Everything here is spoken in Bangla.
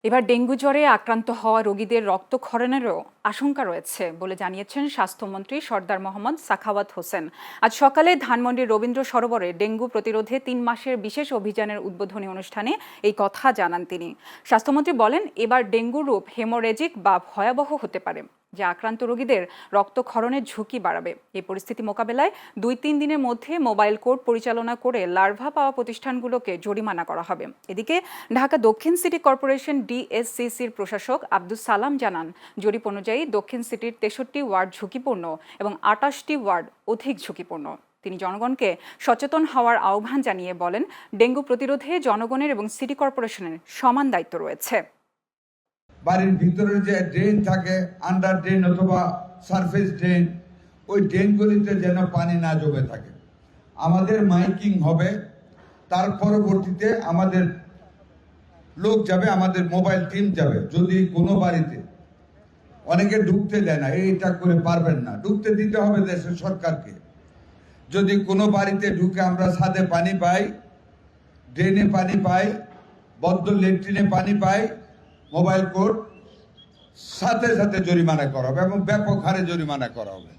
এবার ডেঙ্গু জ্বরে আক্রান্ত হওয়া রোগীদের রক্তক্ষরণেরও আশঙ্কা রয়েছে বলে জানিয়েছেন স্বাস্থ্যমন্ত্রী সরদার মোহাম্মদ সাখাওয়াত হোসেন। আজ সকালে ধানমন্ডির রবীন্দ্র সরোবরে ডেঙ্গু প্রতিরোধে ৩ মাসের বিশেষ অভিযানের উদ্বোধনী অনুষ্ঠানে এই কথা জানান তিনি। স্বাস্থ্যমন্ত্রী বলেন, এবার ডেঙ্গুর রূপ হেমোরেজিক বা ভয়াবহ হতে পারে, যা আক্রান্ত রোগীদের রক্তক্ষরণের ঝুঁকি বাড়াবে। এই পরিস্থিতি মোকাবেলায় ২-৩ দিনের মধ্যে মোবাইল কোর্ট পরিচালনা করে লার্ভা পাওয়া প্রতিষ্ঠানগুলোকে জরিমানা করা হবে। এদিকে ঢাকা দক্ষিণ সিটি কর্পোরেশন ডিএসসিসির প্রশাসক আব্দুস সালাম জানান, জরিপ অনুযায়ী দক্ষিণ সিটির ৬৩ ওয়ার্ড ঝুঁকিপূর্ণ এবং ২৮টি ওয়ার্ড অধিক ঝুঁকিপূর্ণ। তিনি জনগণকে সচেতন হওয়ার আহ্বান জানিয়ে বলেন, ডেঙ্গু প্রতিরোধে জনগণের এবং সিটি কর্পোরেশনের সমান দায়িত্ব রয়েছে। বাড়ির ভিতরে যে ড্রেন থাকে, আন্ডার ড্রেন অথবা সারফেস ড্রেন, ওই ড্রেনগুলিতে যেন পানি না জমে থাকে। আমাদের মাইকিং হবে, তার পরবর্তীতে আমাদের লোক যাবে, আমাদের মোবাইল টিম যাবে। যদি কোনো বাড়িতে অনেকে ঢুকতে দেয় না, এইটা করে পারবেন না, ঢুকতে দিতে হবে দেশের সরকারকে। যদি কোনো বাড়িতে ঢুকে আমরা ছাদে পানি পাই, ড্রেনে পানি পাই, বদ্ধ ল্যাট্রিনে পানি পাই, মোবাইল কোর্ট সাথে সাথে জরিমানা করা হবে এবং ব্যাপক হারে জরিমানা করা হবে।